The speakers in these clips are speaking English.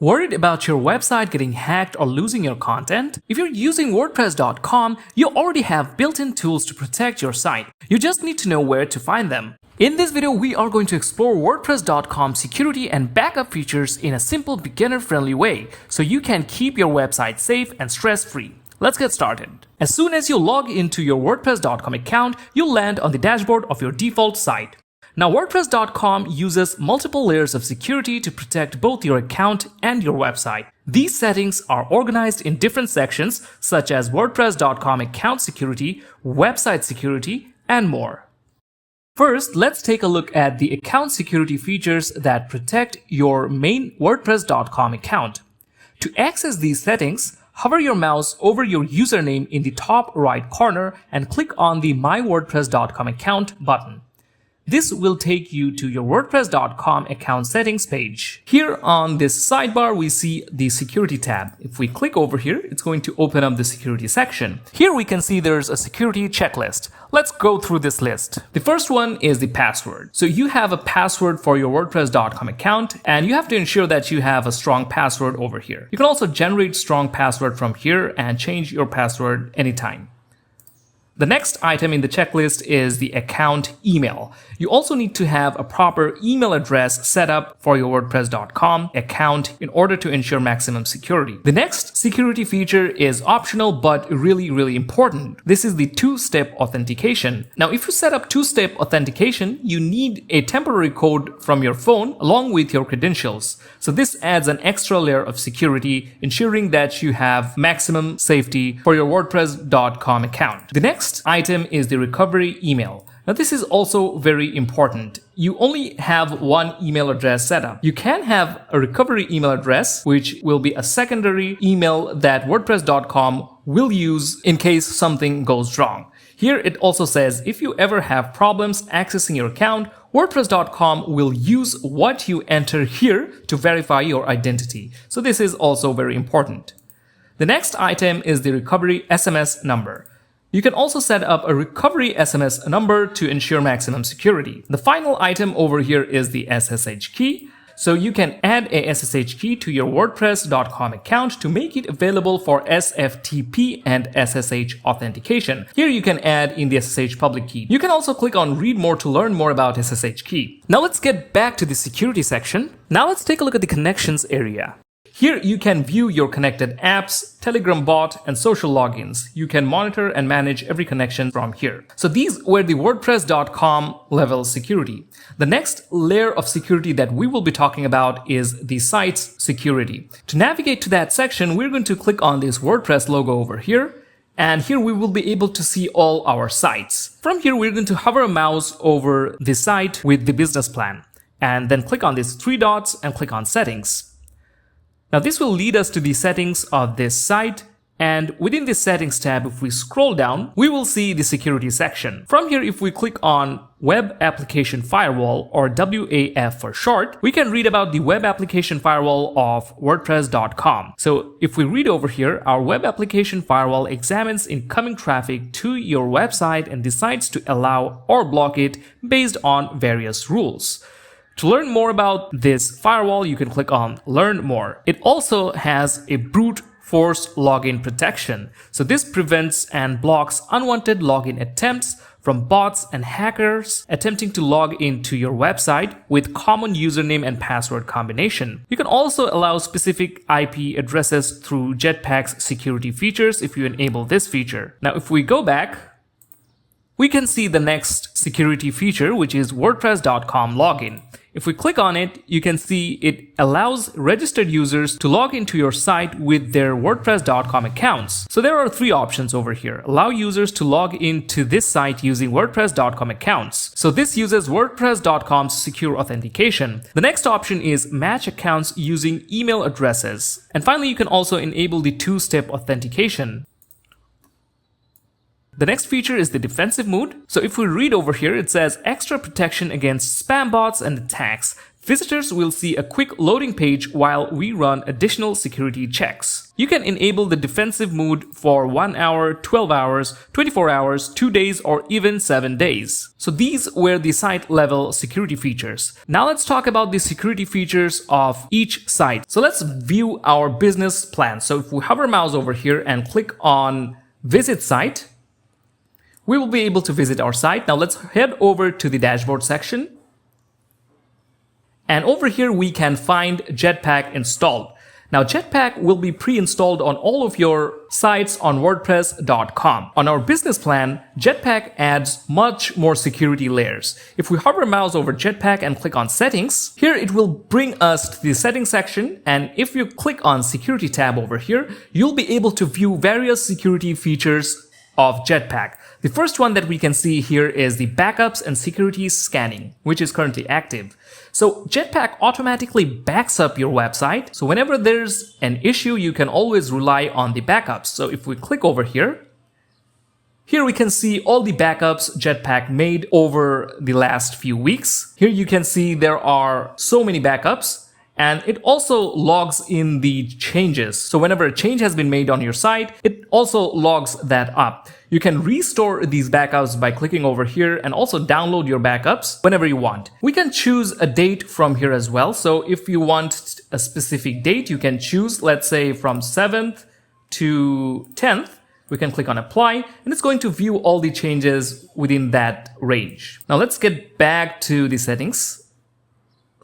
Worried about your website getting hacked or losing your content? If you're using WordPress.com, you already have built-in tools to protect your site. You just need to know where to find them. In this video, we are going to explore WordPress.com security and backup features in a simple beginner-friendly way, so you can keep your website safe and stress-free. Let's get started. As soon as you log into your WordPress.com account, you'll land on the dashboard of your default site. Now, WordPress.com uses multiple layers of security to protect both your account and your website. These settings are organized in different sections such as WordPress.com account security, website security, and more. First, let's take a look at the account security features that protect your main WordPress.com account. To access these settings, hover your mouse over your username in the top right corner and click on the My WordPress.com account button. This will take you to your WordPress.com account settings page. Here on this sidebar, we see the security tab. If we click over here, it's going to open up the security section. Here we can see there's a security checklist. Let's go through this list. The first one is the password. So you have a password for your WordPress.com account, and you have to ensure that you have a strong password over here. You can also generate strong password from here and change your password anytime. The next item in the checklist is the account email. You also need to have a proper email address set up for your WordPress.com account in order to ensure maximum security. The next security feature is optional but really important. This is the two-step authentication. Now, if you set up two-step authentication, you need a temporary code from your phone along with your credentials. So this adds an extra layer of security, ensuring that you have maximum safety for your WordPress.com account. The next item is the recovery email. Now, this is also very important. You only have one email address set up. You can have a recovery email address, which will be a secondary email that WordPress.com will use in case something goes wrong. Here it also says if you ever have problems accessing your account, WordPress.com will use what you enter here to verify your identity. So this is also very important. The next item is the recovery SMS number. You can also set up a recovery SMS number to ensure maximum security. The final item over here is the SSH key. So you can add a SSH key to your WordPress.com account to make it available for SFTP and SSH authentication. Here you can add in the SSH public key. You can also click on read more to learn more about SSH key. Now let's get back to the security section. Now let's take a look at the connections area. Here you can view your connected apps, Telegram bot, and social logins. You can monitor and manage every connection from here. So these were the WordPress.com level security. The next layer of security that we will be talking about is the site's security. To navigate to that section, we're going to click on this WordPress logo over here. And here we will be able to see all our sites. From here, we're going to hover a mouse over the site with the business plan. And then click on these three dots and click on settings. Now this will lead us to the settings of this site, and within the settings tab, if we scroll down, we will see the security section. From here, if we click on Web Application Firewall, or WAF for short, we can read about the Web Application Firewall of WordPress.com. So if we read over here, our Web Application Firewall examines incoming traffic to your website and decides to allow or block it based on various rules. To learn more about this firewall, you can click on Learn More. It also has a brute force login protection. So this prevents and blocks unwanted login attempts from bots and hackers attempting to log into your website with common username and password combination. You can also allow specific IP addresses through Jetpack's security features if you enable this feature. Now, if we go back, we can see the next security feature, which is WordPress.com login. If we click on it, you can see it allows registered users to log into your site with their WordPress.com accounts. So there are three options over here. Allow users to log into this site using WordPress.com accounts. So this uses WordPress.com's secure authentication. The next option is match accounts using email addresses. And finally, you can also enable the two-step authentication. The next feature is the defensive mode. So if we read over here, it says extra protection against spam bots and attacks. Visitors will see a quick loading page while we run additional security checks. You can enable the defensive mode for 1 hour, 12 hours, 24 hours, 2 days, or even 7 days. So these were the site level security features. Now let's talk about the security features of each site. So let's view our business plan. So if we hover mouse over here and click on Visit Site, we will be able to visit our site. Now let's head over to the dashboard section. And over here we can find Jetpack installed. Now Jetpack will be pre-installed on all of your sites on WordPress.com. On our business plan, Jetpack adds much more security layers. If we hover mouse over Jetpack and click on Settings, here it will bring us to the Settings section, and if you click on Security tab over here, you'll be able to view various security features of Jetpack. The first one that we can see here is the backups and security scanning, which is currently active. So Jetpack automatically backs up your website. So whenever there's an issue, you can always rely on the backups. So if we click over here, we can see all the backups Jetpack made over the last few weeks. Here you can see there are so many backups. And it also logs in the changes. So whenever a change has been made on your site, it also logs that up. You can restore these backups by clicking over here and also download your backups whenever you want. We can choose a date from here as well. So if you want a specific date, you can choose, let's say from 7th to 10th. We can click on apply and it's going to view all the changes within that range. Now let's get back to the settings.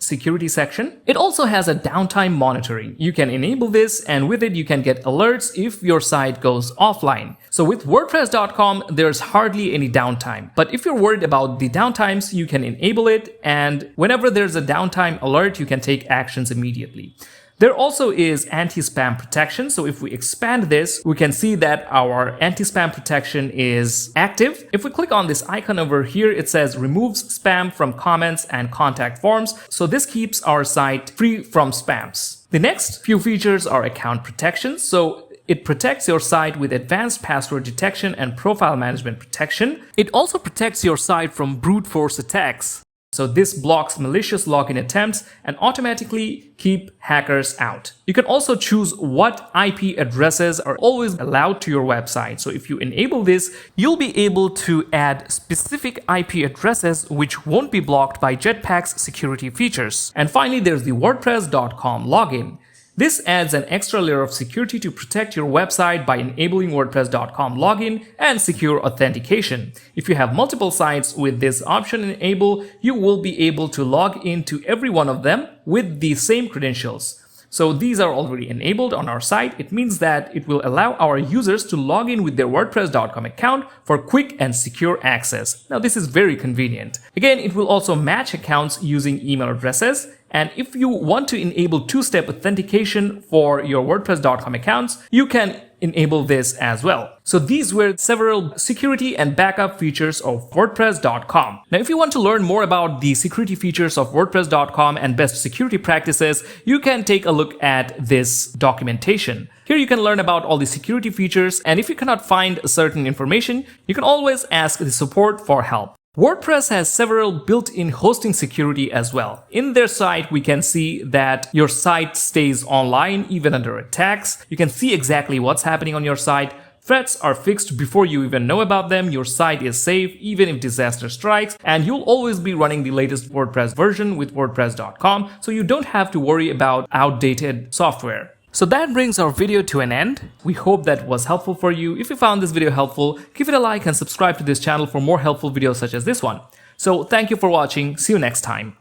Security section. It also has a downtime monitoring. You can enable this, and with it you can get alerts if your site goes offline. So with WordPress.com, there's hardly any downtime. But if you're worried about the downtimes, you can enable it, and whenever there's a downtime alert, you can take actions immediately. There also is anti-spam protection. So if we expand this, we can see that our anti-spam protection is active. If we click on this icon over here, it says removes spam from comments and contact forms. So this keeps our site free from spams. The next few features are account protection. So it protects your site with advanced password detection and profile management protection. It also protects your site from brute force attacks. So this blocks malicious login attempts and automatically keep hackers out. You can also choose what IP addresses are always allowed to your website. So if you enable this, you'll be able to add specific IP addresses which won't be blocked by Jetpack's security features. And finally, there's the WordPress.com login. This adds an extra layer of security to protect your website by enabling WordPress.com login and secure authentication. If you have multiple sites with this option enabled, you will be able to log into every one of them with the same credentials. So these are already enabled on our site. It means that it will allow our users to log in with their WordPress.com account for quick and secure access. Now this is very convenient. Again, it will also match accounts using email addresses. And if you want to enable two-step authentication for your WordPress.com accounts, you can enable this as well. So these were several security and backup features of WordPress.com. Now, if you want to learn more about the security features of WordPress.com and best security practices, you can take a look at this documentation. Here you can learn about all the security features, and if you cannot find certain information, you can always ask the support for help. WordPress has several built-in hosting security as well. In their site, we can see that your site stays online even under attacks. You can see exactly what's happening on your site. Threats are fixed before you even know about them. Your site is safe even if disaster strikes, and you'll always be running the latest WordPress version with WordPress.com, so you don't have to worry about outdated software. So that brings our video to an end. We hope that was helpful for you. If you found this video helpful, give it a like and subscribe to this channel for more helpful videos such as this one. So thank you for watching. See you next time.